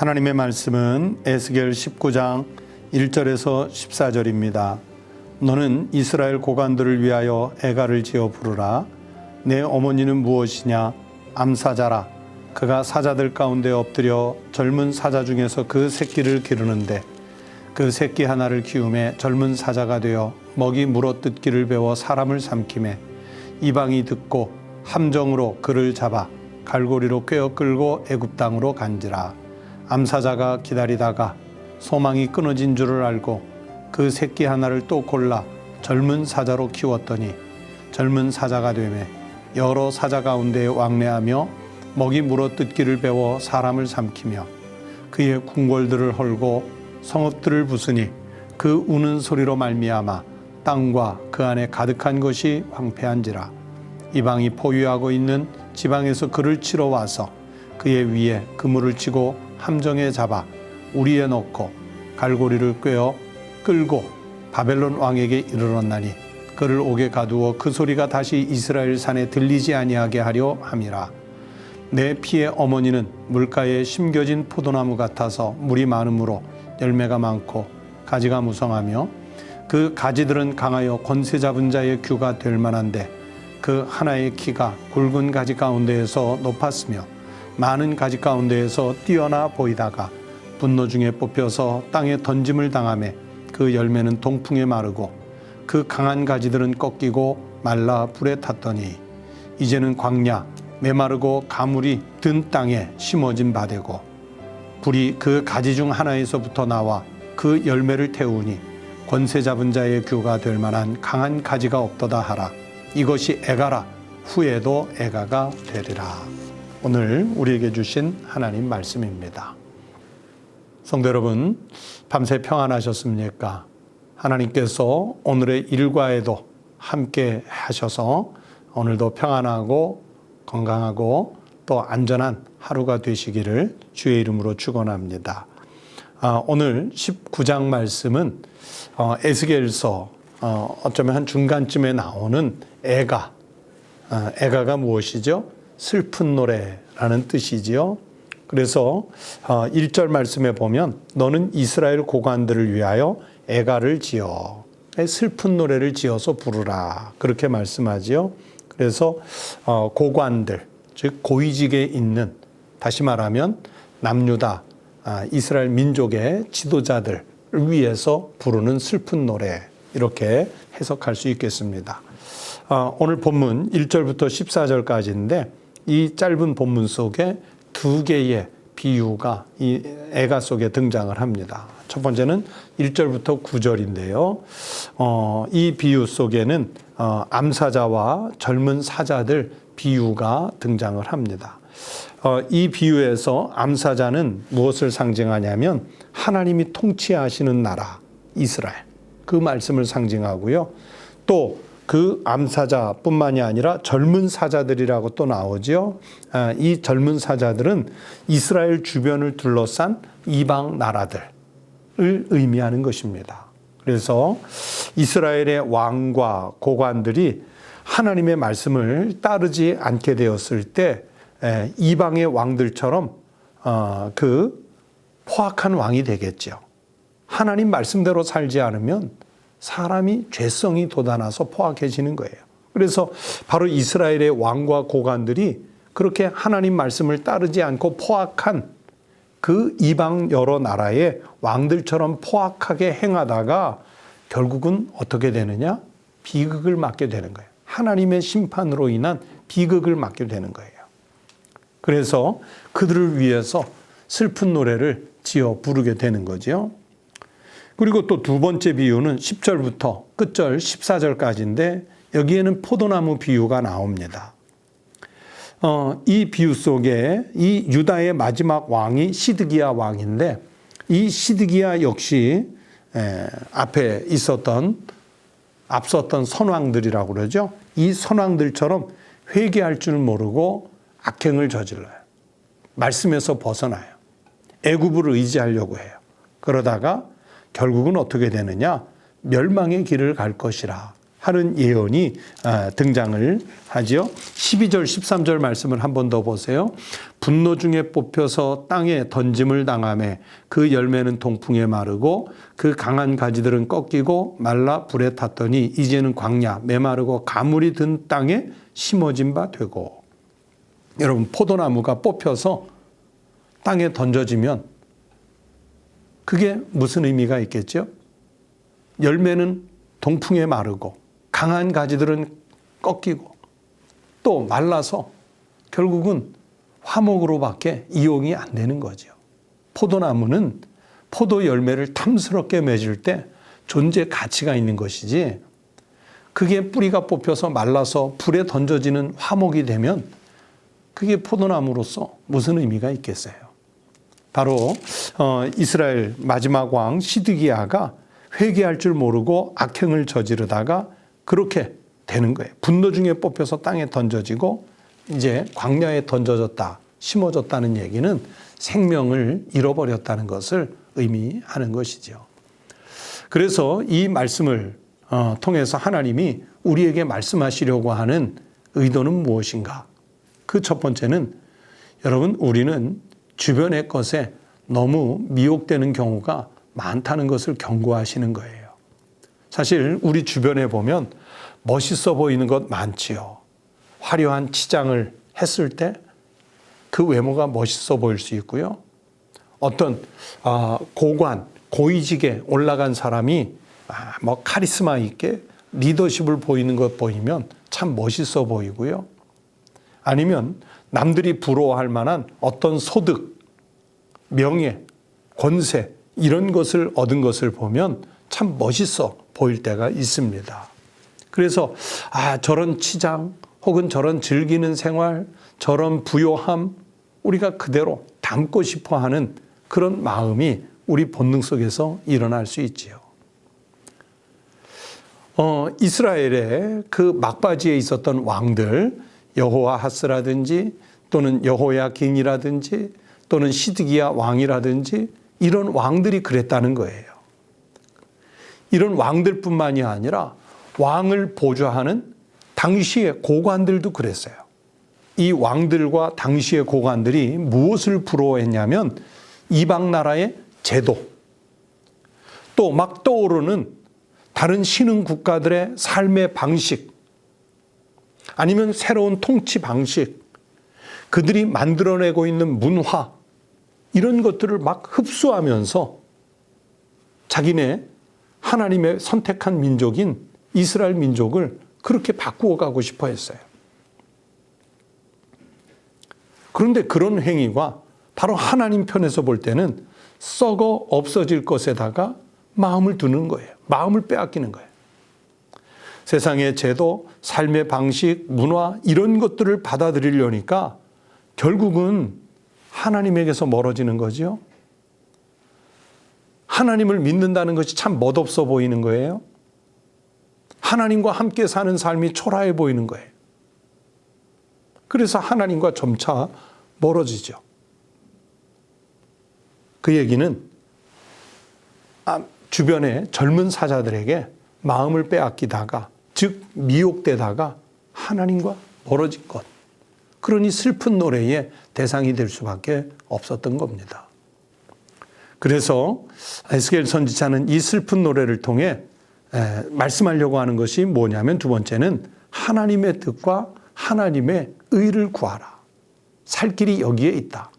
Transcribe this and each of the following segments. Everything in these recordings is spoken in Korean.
하나님의 말씀은 에스겔 19장 1절에서 14절입니다. 너는 이스라엘 고관들을 위하여 애가를 지어 부르라. 내 어머니는 무엇이냐? 암사자라. 그가 사자들 가운데 엎드려 젊은 사자 중에서 그 새끼를 기르는데 그 새끼 하나를 키우매 젊은 사자가 되어 먹이 물어뜯기를 배워 사람을 삼키매 이방이 듣고 함정으로 그를 잡아 갈고리로 꿰어 끌고 애굽 땅으로 간지라. 암사자가 기다리다가 소망이 끊어진 줄을 알고 그 새끼 하나를 또 골라 젊은 사자로 키웠더니 젊은 사자가 되매 여러 사자 가운데 왕래하며 먹이 물어뜯기를 배워 사람을 삼키며 그의 궁궐들을 헐고 성읍들을 부수니 그 우는 소리로 말미암아 땅과 그 안에 가득한 것이 황폐한지라. 이방이 포위하고 있는 지방에서 그를 치러 와서 그의 위에 그물을 치고 함정에 잡아 우리에 넣고 갈고리를 꿰어 끌고 바벨론 왕에게 이르렀나니 그를 옥에 가두어 그 소리가 다시 이스라엘 산에 들리지 아니하게 하려 함이라. 내 피의 어머니는 물가에 심겨진 포도나무 같아서 물이 많으므로 열매가 많고 가지가 무성하며 그 가지들은 강하여 권세 잡은 자의 규가 될 만한데 그 하나의 키가 굵은 가지 가운데에서 높았으며 많은 가지 가운데에서 뛰어나 보이다가 분노 중에 뽑혀서 땅에 던짐을 당하매 그 열매는 동풍에 마르고 그 강한 가지들은 꺾이고 말라 불에 탔더니 이제는 광야 메마르고 가물이 든 땅에 심어진 바 되고 불이 그 가지 중 하나에서부터 나와 그 열매를 태우니 권세 잡은 자의 규가 될 만한 강한 가지가 없도다 하라. 이것이 애가라. 후에도 애가가 되리라. 오늘 우리에게 주신 하나님 말씀입니다. 성도 여러분, 밤새 평안하셨습니까? 하나님께서 오늘의 일과에도 함께 하셔서 오늘도 평안하고 건강하고 또 안전한 하루가 되시기를 주의 이름으로 축원합니다. 오늘 19장 말씀은 에스겔서 어쩌면 한 중간쯤에 나오는 애가가 무엇이죠? 슬픈 노래라는 뜻이지요. 그래서 1절 말씀에 보면 너는 이스라엘 고관들을 위하여 애가를 지어 슬픈 노래를 지어서 부르라 그렇게 말씀하지요. 그래서 고관들 즉 고위직에 있는 다시 말하면 남유다 이스라엘 민족의 지도자들을 위해서 부르는 슬픈 노래 이렇게 해석할 수 있겠습니다. 오늘 본문 1절부터 14절까지인데 이 짧은 본문 속에 두 개의 비유가 이 애가 속에 등장을 합니다. 첫 번째는 1절부터 9절인데요. 이 비유 속에는 암사자와 젊은 사자들 비유가 등장을 합니다. 이 비유에서 암사자는 무엇을 상징하냐면 하나님이 통치하시는 나라 이스라엘 그 말씀을 상징하고요. 또 그 암사자뿐만이 아니라 젊은 사자들이라고 또 나오죠. 이 젊은 사자들은 이스라엘 주변을 둘러싼 이방 나라들을 의미하는 것입니다. 그래서 이스라엘의 왕과 고관들이 하나님의 말씀을 따르지 않게 되었을 때 이방의 왕들처럼 그 포악한 왕이 되겠죠. 하나님 말씀대로 살지 않으면 사람이 죄성이 돋아나서 포악해지는 거예요. 그래서 바로 이스라엘의 왕과 고관들이 그렇게 하나님 말씀을 따르지 않고 포악한 그 이방 여러 나라의 왕들처럼 포악하게 행하다가 결국은 어떻게 되느냐? 비극을 맞게 되는 거예요. 하나님의 심판으로 인한 비극을 맞게 되는 거예요. 그래서 그들을 위해서 슬픈 노래를 지어 부르게 되는 거죠. 그리고 또 두 번째 비유는 10절부터 끝절 14절까지인데 여기에는 포도나무 비유가 나옵니다. 이 비유 속에 이 유다의 마지막 왕이 시드기야 왕인데 이 시드기야 역시 앞에 앞섰던 선왕들이라고 그러죠. 이 선왕들처럼 회개할 줄 모르고 악행을 저질러요. 말씀에서 벗어나요. 애굽을 의지하려고 해요. 그러다가 결국은 어떻게 되느냐? 멸망의 길을 갈 것이라 하는 예언이 등장을 하지요. 12절 13절 말씀을 한 번 더 보세요. 분노 중에 뽑혀서 땅에 던짐을 당하매 그 열매는 동풍에 마르고 그 강한 가지들은 꺾이고 말라 불에 탔더니 이제는 광야 메마르고 가물이 든 땅에 심어진 바 되고. 여러분, 포도나무가 뽑혀서 땅에 던져지면 그게 무슨 의미가 있겠죠? 열매는 동풍에 마르고 강한 가지들은 꺾이고 또 말라서 결국은 화목으로밖에 이용이 안 되는 거죠. 포도나무는 포도 열매를 탐스럽게 맺을 때 존재 가치가 있는 것이지, 그게 뿌리가 뽑혀서 말라서 불에 던져지는 화목이 되면 그게 포도나무로서 무슨 의미가 있겠어요? 바로 이스라엘 마지막 왕 시드기야가 회개할 줄 모르고 악행을 저지르다가 그렇게 되는 거예요. 분노 중에 뽑혀서 땅에 던져지고 이제 광야에 던져졌다, 심어졌다는 얘기는 생명을 잃어버렸다는 것을 의미하는 것이죠. 그래서 이 말씀을 통해서 하나님이 우리에게 말씀하시려고 하는 의도는 무엇인가? 그 첫 번째는, 여러분, 우리는 주변의 것에 너무 미혹되는 경우가 많다는 것을 경고하시는 거예요. 사실 우리 주변에 보면 멋있어 보이는 것 많지요. 화려한 치장을 했을 때 그 외모가 멋있어 보일 수 있고요. 어떤 고관, 고위직에 올라간 사람이 뭐 카리스마 있게 리더십을 보이는 것 보이면 참 멋있어 보이고요. 아니면 남들이 부러워할 만한 어떤 소득, 명예, 권세 이런 것을 얻은 것을 보면 참 멋있어 보일 때가 있습니다. 그래서 저런 치장 혹은 저런 즐기는 생활, 저런 부요함 우리가 그대로 담고 싶어 하는 그런 마음이 우리 본능 속에서 일어날 수 있지요. 이스라엘의 그 막바지에 있었던 왕들, 여호아하스라든지 또는 여호야긴이라든지 또는 시드기야 왕이라든지 이런 왕들이 그랬다는 거예요. 이런 왕들뿐만이 아니라 왕을 보좌하는 당시의 고관들도 그랬어요. 이 왕들과 당시의 고관들이 무엇을 부러워했냐면 이방 나라의 제도, 또 막 떠오르는 다른 신흥 국가들의 삶의 방식, 아니면 새로운 통치 방식, 그들이 만들어내고 있는 문화, 이런 것들을 막 흡수하면서 자기네 하나님의 선택한 민족인 이스라엘 민족을 그렇게 바꾸어 가고 싶어 했어요. 그런데 그런 행위가 바로 하나님 편에서 볼 때는 썩어 없어질 것에다가 마음을 두는 거예요. 마음을 빼앗기는 거예요. 세상의 제도, 삶의 방식, 문화 이런 것들을 받아들이려니까 결국은 하나님에게서 멀어지는 거죠. 하나님을 믿는다는 것이 참 멋없어 보이는 거예요. 하나님과 함께 사는 삶이 초라해 보이는 거예요. 그래서 하나님과 점차 멀어지죠. 그 얘기는 주변의 젊은 사자들에게 마음을 빼앗기다가, 즉 미혹되다가 하나님과 멀어진 것, 그러니 슬픈 노래의 대상이 될 수밖에 없었던 겁니다. 그래서 에스겔 선지자는 이 슬픈 노래를 통해 말씀하려고 하는 것이 뭐냐면, 두 번째는 하나님의 뜻과 하나님의 의를 구하라. 살 길이 여기에 있다.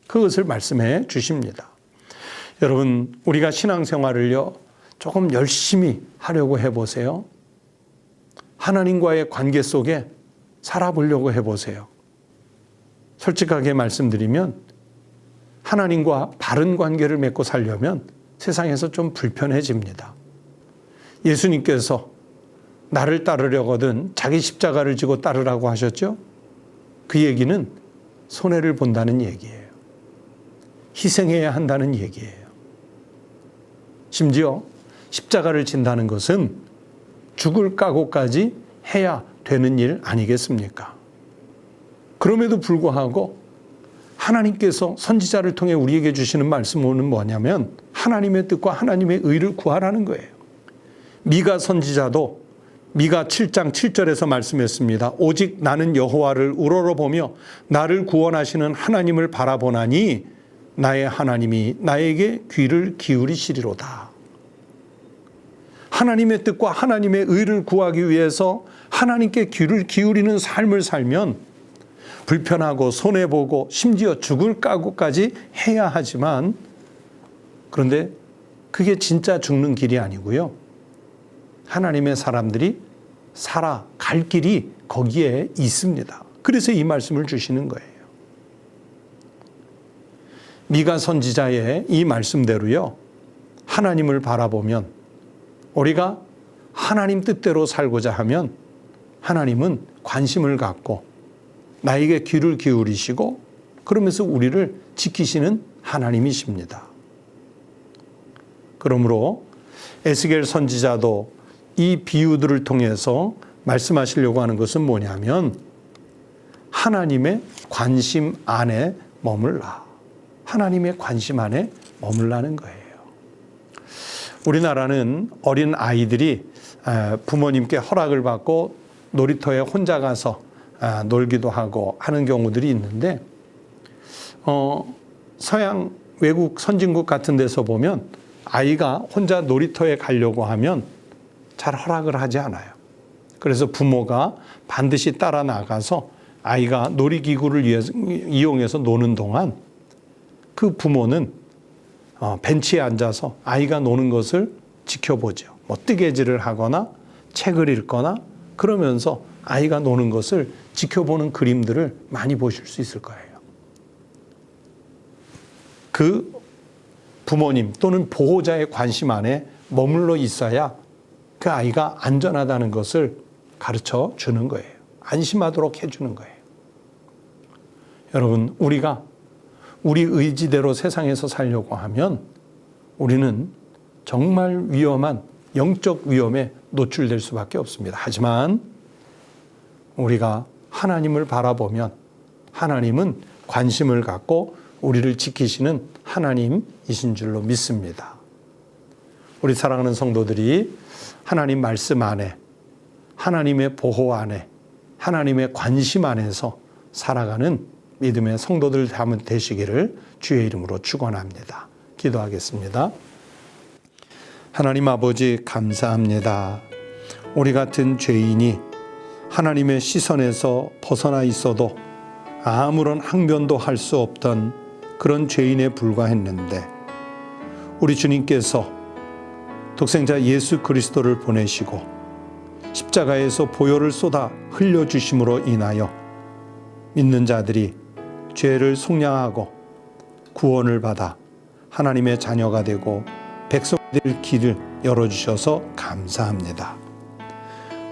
그것을 말씀해 주십니다. 여러분, 우리가 신앙생활을요, 조금 열심히 하려고 해보세요. 하나님과의 관계 속에 살아보려고 해보세요. 솔직하게 말씀드리면 하나님과 바른 관계를 맺고 살려면 세상에서 좀 불편해집니다. 예수님께서 나를 따르려거든 자기 십자가를 지고 따르라고 하셨죠? 그 얘기는 손해를 본다는 얘기예요. 희생해야 한다는 얘기예요. 심지어 십자가를 진다는 것은 죽을 각오까지 해야 되는 일 아니겠습니까? 그럼에도 불구하고 하나님께서 선지자를 통해 우리에게 주시는 말씀은 뭐냐면 하나님의 뜻과 하나님의 의를 구하라는 거예요. 미가 선지자도 미가 7장 7절에서 말씀했습니다. 오직 나는 여호와를 우러러보며 나를 구원하시는 하나님을 바라보나니 나의 하나님이 나에게 귀를 기울이시리로다. 하나님의 뜻과 하나님의 의를 구하기 위해서 하나님께 귀를 기울이는 삶을 살면 불편하고 손해보고 심지어 죽을 각오까지 해야 하지만, 그런데 그게 진짜 죽는 길이 아니고요. 하나님의 사람들이 살아갈 길이 거기에 있습니다. 그래서 이 말씀을 주시는 거예요. 미가 선지자의 이 말씀대로요, 하나님을 바라보면, 우리가 하나님 뜻대로 살고자 하면 하나님은 관심을 갖고 나에게 귀를 기울이시고 그러면서 우리를 지키시는 하나님이십니다. 그러므로 에스겔 선지자도 이 비유들을 통해서 말씀하시려고 하는 것은 뭐냐면, 하나님의 관심 안에 머물라. 하나님의 관심 안에 머물라는 거예요. 우리나라는 어린 아이들이 부모님께 허락을 받고 놀이터에 혼자 가서 놀기도 하고 하는 경우들이 있는데, 서양 외국 선진국 같은 데서 보면 아이가 혼자 놀이터에 가려고 하면 잘 허락을 하지 않아요. 그래서 부모가 반드시 따라 나가서 아이가 놀이기구를 이용해서 노는 동안 그 부모는 벤치에 앉아서 아이가 노는 것을 지켜보죠. 뭐 뜨개질을 하거나 책을 읽거나 그러면서 아이가 노는 것을 지켜보는 그림들을 많이 보실 수 있을 거예요. 그 부모님 또는 보호자의 관심 안에 머물러 있어야 그 아이가 안전하다는 것을 가르쳐 주는 거예요. 안심하도록 해주는 거예요. 여러분, 우리가 우리 의지대로 세상에서 살려고 하면 우리는 정말 위험한 영적 위험에 노출될 수밖에 없습니다. 하지만 우리가 하나님을 바라보면 하나님은 관심을 갖고 우리를 지키시는 하나님이신 줄로 믿습니다. 우리 사랑하는 성도들이 하나님 말씀 안에, 하나님의 보호 안에, 하나님의 관심 안에서 살아가는 믿음의 성도들 되시기를 주의 이름으로 축원합니다. 기도하겠습니다. 하나님 아버지, 감사합니다. 우리 같은 죄인이 하나님의 시선에서 벗어나 있어도 아무런 항변도 할 수 없던 그런 죄인에 불과했는데, 우리 주님께서 독생자 예수 그리스도를 보내시고 십자가에서 보혈을 쏟아 흘려주심으로 인하여 믿는 자들이 죄를 속량하고 구원을 받아 하나님의 자녀가 되고 백성들 길을 열어주셔서 감사합니다.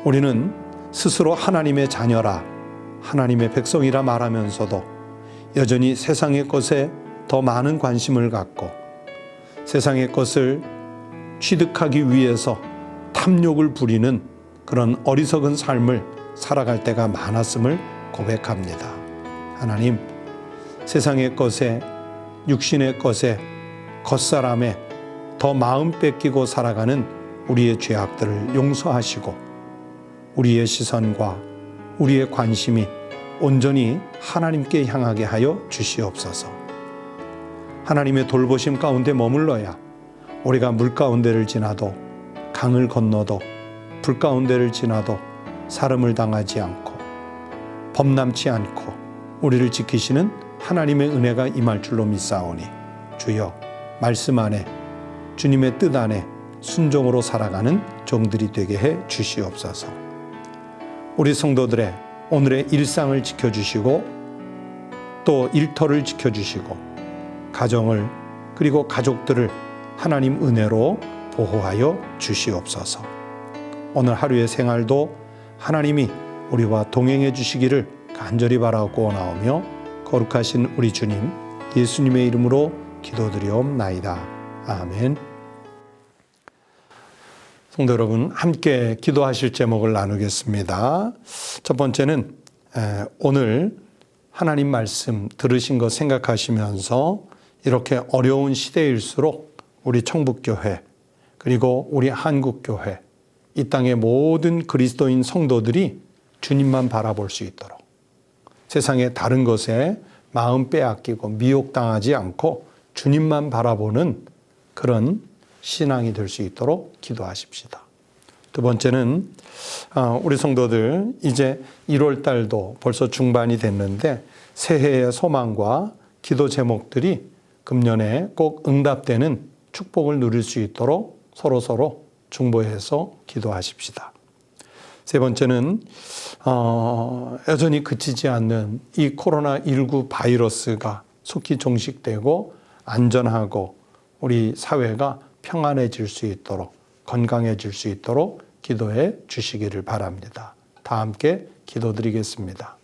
우리는 스스로 하나님의 자녀라, 하나님의 백성이라 말하면서도 여전히 세상의 것에 더 많은 관심을 갖고 세상의 것을 취득하기 위해서 탐욕을 부리는 그런 어리석은 삶을 살아갈 때가 많았음을 고백합니다. 하나님, 세상의 것에, 육신의 것에, 겉사람에 더 마음 뺏기고 살아가는 우리의 죄악들을 용서하시고 우리의 시선과 우리의 관심이 온전히 하나님께 향하게 하여 주시옵소서. 하나님의 돌보심 가운데 머물러야 우리가 물 가운데를 지나도, 강을 건너도, 불 가운데를 지나도 사름을 당하지 않고 범람치 않고 우리를 지키시는 하나님의 은혜가 임할 줄로 믿사오니, 주여 말씀 안에 주님의 뜻 안에 순종으로 살아가는 종들이 되게 해 주시옵소서. 우리 성도들의 오늘의 일상을 지켜주시고 또 일터를 지켜주시고 가정을 그리고 가족들을 하나님 은혜로 보호하여 주시옵소서. 오늘 하루의 생활도 하나님이 우리와 동행해 주시기를 간절히 바라고 나오며 거룩하신 우리 주님 예수님의 이름으로 기도드리옵나이다. 아멘. 성도 여러분, 함께 기도하실 제목을 나누겠습니다. 첫 번째는 오늘 하나님 말씀 들으신 거 생각하시면서 이렇게 어려운 시대일수록 우리 청북교회 그리고 우리 한국교회 이 땅의 모든 그리스도인 성도들이 주님만 바라볼 수 있도록 세상의 다른 것에 마음 빼앗기고 미혹당하지 않고 주님만 바라보는 그런 신앙이 될 수 있도록 기도하십시다. 두 번째는 우리 성도들 이제 1월 달도 벌써 중반이 됐는데 새해의 소망과 기도 제목들이 금년에 꼭 응답되는 축복을 누릴 수 있도록 서로 중보해서 기도하십시다. 세 번째는 여전히 그치지 않는 이 코로나19 바이러스가 속히 종식되고 안전하고 우리 사회가 평안해질 수 있도록 건강해질 수 있도록 기도해 주시기를 바랍니다. 다 함께 기도드리겠습니다.